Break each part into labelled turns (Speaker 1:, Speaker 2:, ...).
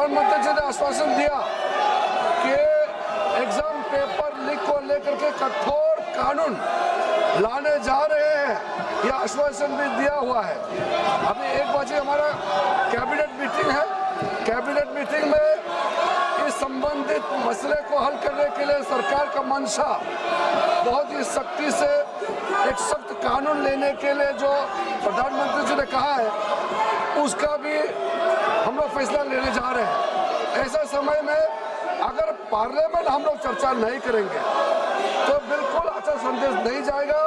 Speaker 1: प्रधानमंत्री जी ने आश्वासन दिया कि एग्जाम पेपर लीक को लेकर के कठोर कानून लाने जा रहे हैं, यह आश्वासन भी दिया हुआ है। अभी 1 बजे हमारा कैबिनेट मीटिंग है। कैबिनेट मीटिंग में इस संबंधित मसले को हल करने के लिए सरकार का मंशा बहुत ही सख्ती से एक सख्त कानून लेने के लिए जो प्रधानमंत्री जी ने कहा है, उसका भी हम लोग फैसला लेने जा रहे हैं। ऐसा समय में अगर पार्लियामेंट हम लोग चर्चा नहीं करेंगे तो बिल्कुल अच्छा संदेश नहीं जाएगा।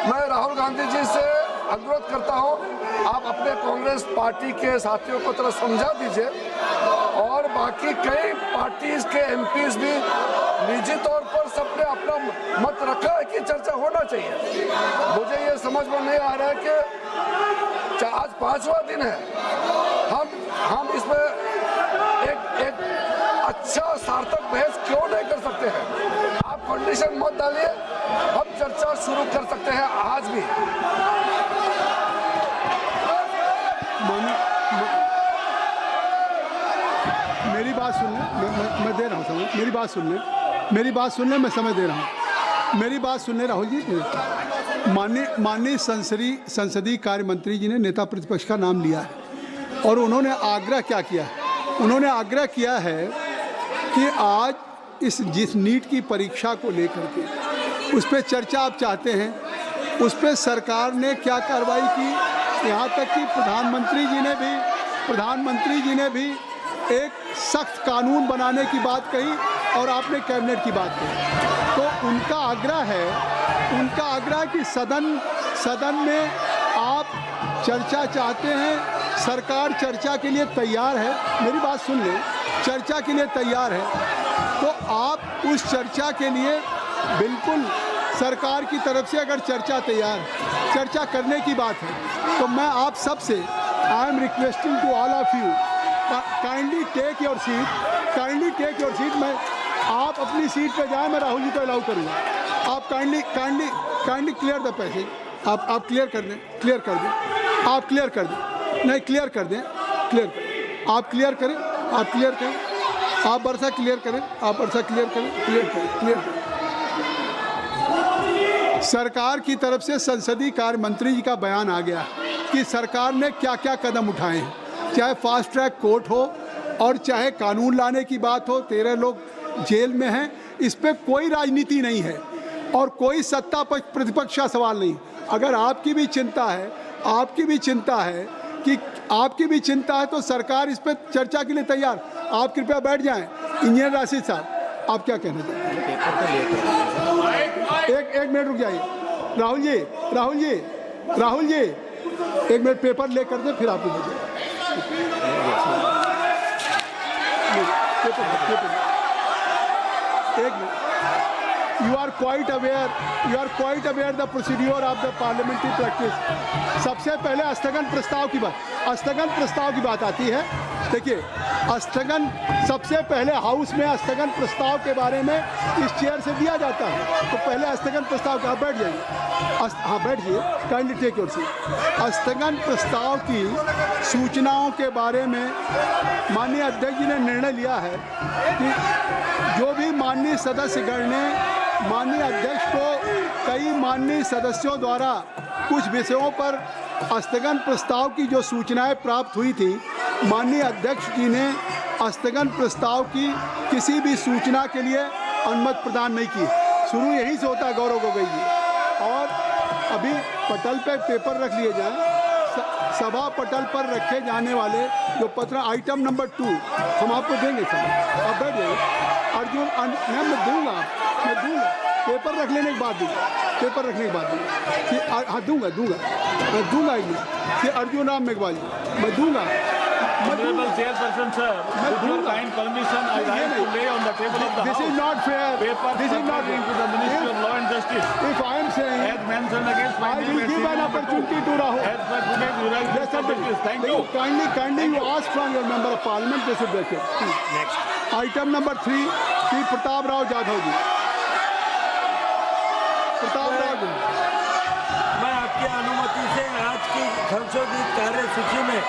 Speaker 1: मैं राहुल गांधी जी से अनुरोध करता हूं, आप अपने कांग्रेस पार्टी के साथियों को थोड़ा समझा दीजिए और बाकी कई पार्टीज के एमपीज भी निजी तौर पर सबने अपना मत रखा है कि चर्चा होना चाहिए। मुझे ये समझ में नहीं आ रहा है कि आज 5वां दिन है, हम इसमें एक अच्छा सार्थक बहस क्यों नहीं कर सकते हैं? आप कंडीशन मत डालिए, हम चर्चा शुरू कर सकते हैं आज भी।
Speaker 2: मेरी बात सुन ले, मैं दे रहा हूँ समय, मेरी बात सुन ले, मेरी बात सुन ले, मैं समय दे रहा हूँ, मेरी बात सुन ले राहुल जी। माननीय संसदीय कार्य मंत्री जी ने नेता प्रतिपक्ष का नाम लिया है और उन्होंने आग्रह क्या किया है? उन्होंने आग्रह किया है कि आज जिस नीट की परीक्षा को लेकर के उस पर चर्चा आप चाहते हैं, उस पर सरकार ने क्या कार्रवाई की, यहाँ तक कि प्रधानमंत्री जी ने भी एक सख्त कानून बनाने की बात कही और आपने कैबिनेट की बात कही। तो उनका आग्रह कि सदन में आप चर्चा चाहते हैं, सरकार चर्चा के लिए तैयार है, मेरी बात सुन ले, चर्चा के लिए तैयार है, तो आप उस चर्चा के लिए बिल्कुल सरकार की तरफ से अगर चर्चा करने की बात है तो मैं आप सबसे I am requesting to all of you kindly take your seat. मैं आप अपनी सीट पे जाएं, मैं राहुल जी को अलाउ करूँगा। आप काइंडली क्लियर द पैसेज, आप क्लियर कर दें, आप क्लियर कर दें, नहीं क्लियर कर दें, आप क्लियर करें, आप वर्षा क्लियर करें। सरकार की तरफ से संसदीय कार्य मंत्री जी का बयान आ गया कि सरकार ने क्या क्या कदम उठाए हैं, चाहे फास्ट ट्रैक कोर्ट हो और चाहे कानून लाने की बात हो। 13 लोग जेल में हैं, इस पर कोई राजनीति नहीं है और कोई सत्ता प्रतिपक्ष का सवाल नहीं। अगर आपकी भी चिंता है तो सरकार इस पर चर्चा के लिए तैयार। आप कृपया बैठ जाएं। इंजीनियर राशिद साहब, आप क्या कहना चाहते हैं? एक मिनट रुक जाइए। राहुल जी 1 मिनट पेपर ले कर दे, फिर आप एक minute. You are quite aware the procedure of the parliamentary practice। सबसे पहले स्थगन प्रस्ताव की बात आती है। देखिए, सबसे पहले हाउस में स्थगन प्रस्ताव के बारे में इस चेयर से दिया जाता है। तो पहले स्थगन प्रस्ताव का बैठ जाइए, काइंडली टेक योर सीट। स्थगन प्रस्ताव की सूचनाओं के बारे में माननीय अध्यक्ष जी ने निर्णय लिया है कि जो भी माननीय सदस्यगण ने माननीय अध्यक्ष को कई माननीय सदस्यों द्वारा कुछ विषयों पर स्थगन प्रस्ताव की जो सूचनाएं प्राप्त हुई थी, माननीय अध्यक्ष जी ने स्थगन प्रस्ताव की किसी भी सूचना के लिए अनुमति प्रदान नहीं की। शुरू यहीं से होता है गौरव गोगोई जी। और अभी पटल पे पेपर रख लिए जाएं, सभा पटल पर रखे जाने वाले जो पत्र आइटम नंबर 2 हम आपको देंगे सर, आप बैठ जाइए। अर्जुन मैं दूंगा पेपर रख लेने के बाद दूंगा कि अर्जुन राम मेघवाल जी मैं दूंगा।
Speaker 3: Honorable Chairperson sir, with your kind permission, I like to lay on the table of the
Speaker 2: This
Speaker 3: House
Speaker 2: is not fair.
Speaker 3: This is not into the Ministry of Law and Justice.
Speaker 2: If I am saying,
Speaker 3: As mentioned against my
Speaker 2: I
Speaker 3: name,
Speaker 2: will give an opportunity to Rahul.
Speaker 3: As per today's United Justice. Thank you.
Speaker 2: Kindly you ask from your member of parliament, they should break it.
Speaker 3: Next.
Speaker 2: Item number 3, P. Pratap Rao Jadhav जी। प्रताप राव जी,
Speaker 4: मैं आपकी अनुमति से आज की संशोधित कार्य सूची में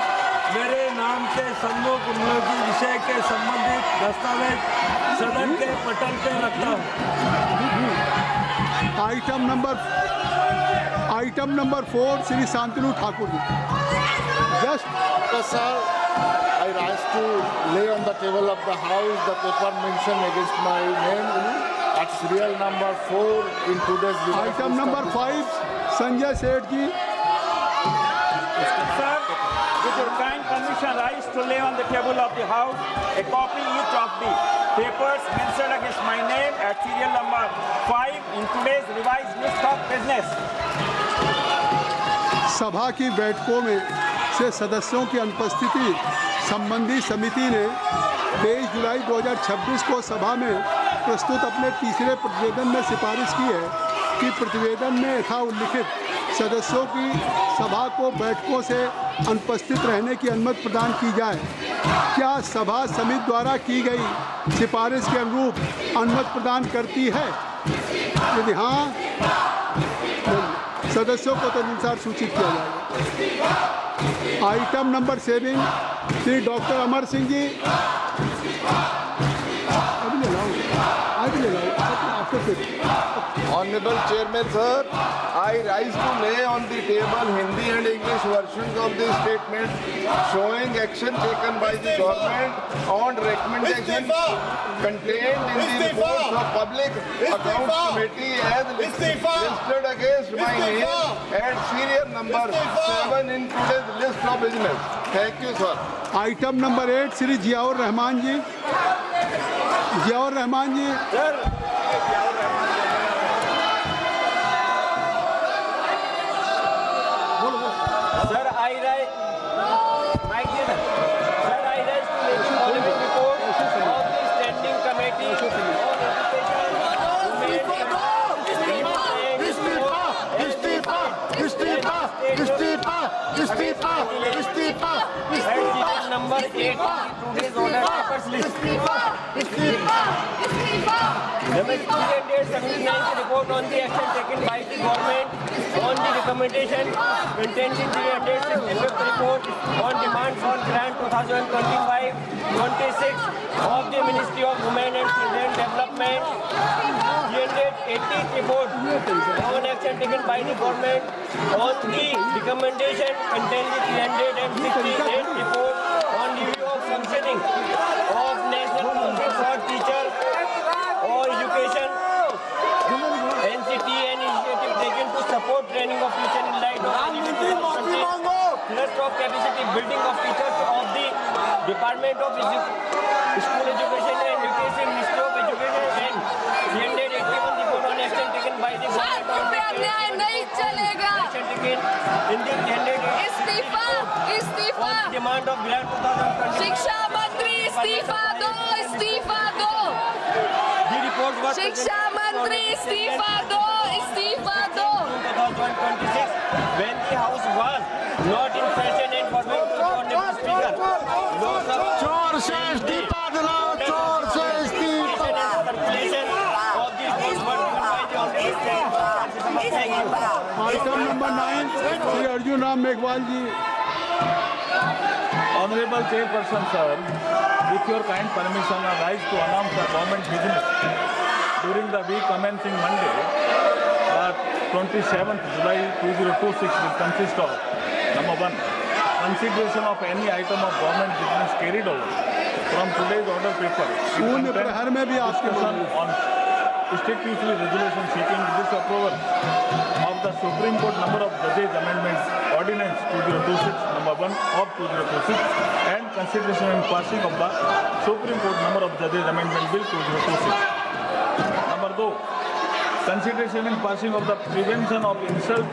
Speaker 4: मेरे नाम के के सम्मुख उन्नति विषय के संबंधित दस्तावेज सदन के पटल पे रखता हूँ।
Speaker 2: Item number 4 Shri Shantanu Thakur ji. Just
Speaker 5: Sir, I rise to lay on the table of the House the paper mentioned against my name at serial number 4 in today's
Speaker 2: item number 5 Sanjay Seth ji.
Speaker 3: Sir, with your kind permission, rise to lay on the table of the House a copy each of the papers mentioned against my name at serial number 5 in today's revised list of business.
Speaker 2: सभा की बैठकों में से सदस्यों की अनुपस्थिति संबंधी समिति ने 23 जुलाई 2026 को सभा में प्रस्तुत अपने तीसरे प्रतिवेदन में सिफारिश की है कि प्रतिवेदन में यथा उल्लिखित सदस्यों की सभा को बैठकों से अनुपस्थित रहने की अनुमति प्रदान की जाए। क्या सभा समिति द्वारा की गई सिफारिश के अनुरूप अनुमति प्रदान करती है? यदि हाँ, सदस्यों को तदनुसार सूचित किया जाएगा। Item number 7 Shri doctor Amar Singh ji.
Speaker 5: Honorable Chairman, sir, I rise to lay on the table Hindi and English versions of the statement showing action taken by the government on recommendation contained in the reports of Public Accounts Committee as listed against my name at serial number 7 in today's list of business. Thank you, sir.
Speaker 2: Item number 8 Shri Ziaur Rahman ji. Ziaur Rahman ji.
Speaker 4: Sir, I rise. Mike, sir, I rise to make the following report of the Standing Committee on Number 8 today's order papers list. Domestic dated 79th report on the action taken by the government on the recommendation contained in the 365th report on demand for grant 2025-26 of the Ministry of Women and Children Development. 380th report on action taken by the government on the recommendation contained in the 368th report on review of functioning of National Council for Teacher or Education, NCT, and initiative taken to support training of teachers in light of thrust of capacity building of teachers of the Department of School Education and Education, Ministry of Education, and 381 report on action taken by the government on
Speaker 6: नहीं चलेगा।
Speaker 4: action taken in the 380
Speaker 6: इस्तीफा इस्तीफा
Speaker 4: on demand of grant 2025.
Speaker 6: शिक्षा मंत्री इस्तीफा दो इस्तीफा दो
Speaker 4: The report was
Speaker 6: शिक्षा मंत्री इस्तीफा दो इस्तीफा दो
Speaker 4: 2026 when the house was not in session and for Honorable Speaker.
Speaker 5: चोर से इस्तीफा दिलाओ, चोर से इस्तीफा।
Speaker 4: Circulation of the reports were given by the Honorable Speaker. Thank you.
Speaker 2: Item number 9 Shri Arjun Ram Meghwal ji.
Speaker 3: Honorable Chairperson, sir, with your kind permission, I rise to announce the government business during the week commencing Monday, 27th July 2026 will consist of number 1, consideration of any item of government business carried over from today's order paper.
Speaker 2: शून्य प्रहर में भी आपके
Speaker 3: Discussion on statutory resolution seeking disapproval of the Supreme Court number of judges amendments ordinance 2026 number 1 of 2026 and consideration and passing of the Supreme Court number of judges amendment bill 2026. Number 2, consideration and passing of the prevention of insult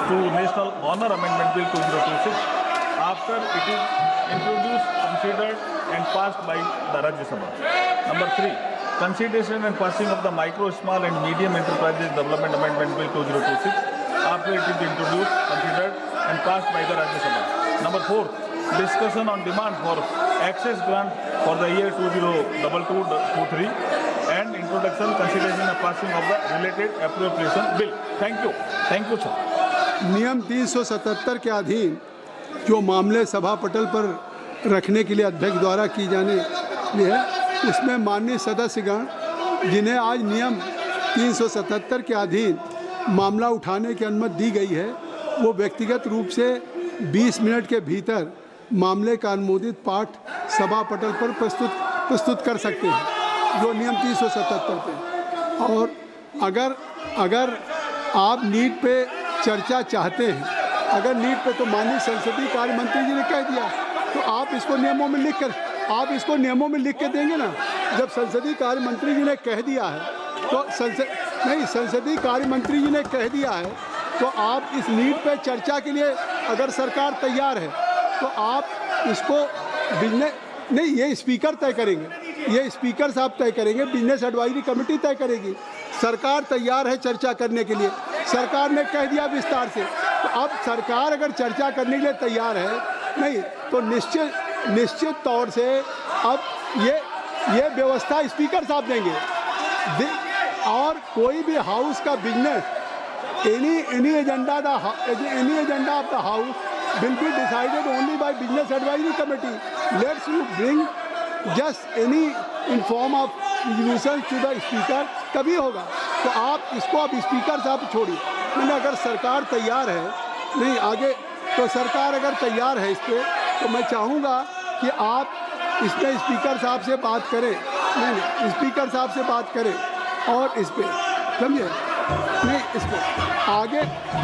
Speaker 3: to national honor amendment bill 2026 after it is introduced, considered and passed by the Rajya Sabha. Number 3, consideration and passing of the micro, small and medium enterprises development amendment bill 2026 after it is introduced, considered and passed by the Rajya Sabha. Number 4, discussion on demand for access grant for the year 2022-23 and introduction, consideration and passing of the related appropriation bill. Thank you, sir.
Speaker 2: नियम 377 के अधीन जो मामले सभा पटल पर रखने के लिए अध्यक्ष द्वारा की जाने है, उसमें माननीय सदस्यगण जिन्हें आज नियम 377 के अधीन मामला उठाने की अनुमति दी गई है, वो व्यक्तिगत रूप से 20 मिनट के भीतर मामले का अनुमोदित पाठ सभा पटल पर प्रस्तुत कर सकते हैं, जो नियम 377 पे। और अगर आप नीट पे चर्चा चाहते हैं, अगर नीट पे, तो माननीय संसदीय कार्य मंत्री जी ने कह दिया, तो आप इसको नियमों में लिख के देंगे ना। जब संसदीय कार्य मंत्री जी ने कह दिया है, तो संसदीय कार्य मंत्री जी ने कह दिया है, तो आप इस नीट पे चर्चा के लिए अगर सरकार तैयार है, तो आप इसको बिजनेस नहीं, ये स्पीकर तय करेंगे, ये स्पीकर साहब तय करेंगे, बिजनेस एडवाइजरी कमेटी तय करेगी। सरकार तैयार है चर्चा करने के लिए, सरकार ने कह दिया विस्तार से। तो अब सरकार अगर चर्चा करने के लिए तैयार है, नहीं तो निश्चित तौर से अब ये व्यवस्था स्पीकर साहब देंगे। और कोई भी हाउस का business any agenda of the house will be decided only by business advisory committee. Let's you bring just any in form of resolution to the speaker, तभी होगा। तो आप इसको अब स्पीकर साहब छोड़िए। मैंने अगर सरकार तैयार है, नहीं आगे, तो सरकार अगर तैयार है इस पर, तो मैं चाहूँगा कि आप इस पर स्पीकर साहब से बात करें, नहीं स्पीकर साहब से बात करें और इस पर, समझे, नहीं इस पर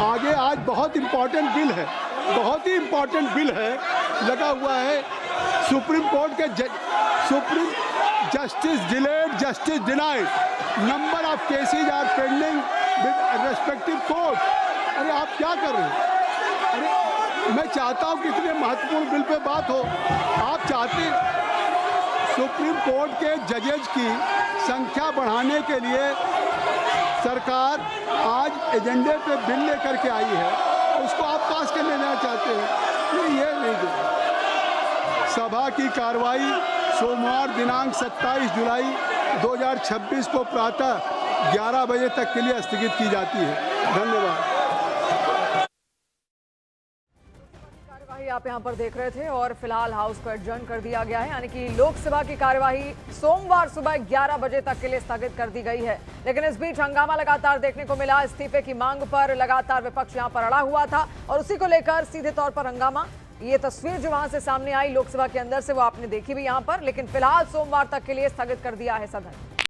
Speaker 2: आगे आज बहुत इम्पोर्टेंट बिल है, बहुत ही इम्पोर्टेंट बिल है लगा हुआ है। सुप्रीम कोर्ट के supreme justice delayed, justice denied, number of cases are pending with respective court. अरे आप क्या कर रहे हैं? अरे मैं चाहता हूँ कि इतने महत्वपूर्ण बिल पे बात हो। आप चाहते सुप्रीम कोर्ट के जजेज की संख्या बढ़ाने के लिए सरकार आज एजेंडे पे बिल लेकर के आई है, उसको आप पास कर लेना चाहते हैं। नहीं, ये नहीं। सभा की कार्रवाई सोमवार दिनांक 27 जुलाई 2026 को प्रातः 11 बजे तक के लिए स्थगित की जाती है। धन्यवाद।
Speaker 7: आप यहाँ पर देख रहे थे और फिलहाल हाउस को एडजर्न कर दिया गया है, यानी कि लोकसभा की कार्यवाही सोमवार सुबह 11 बजे तक के लिए स्थगित कर दी गई है। लेकिन इस बीच हंगामा लगातार देखने को मिला। इस्तीफे की मांग पर लगातार विपक्ष यहाँ पर अड़ा हुआ था और उसी को लेकर सीधे तौर पर हंगामा। ये तस्वीर जो वहां से सामने आई लोकसभा के अंदर से, वो आपने देखी भी यहाँ पर। लेकिन फिलहाल सोमवार तक के लिए स्थगित कर दिया है सदन।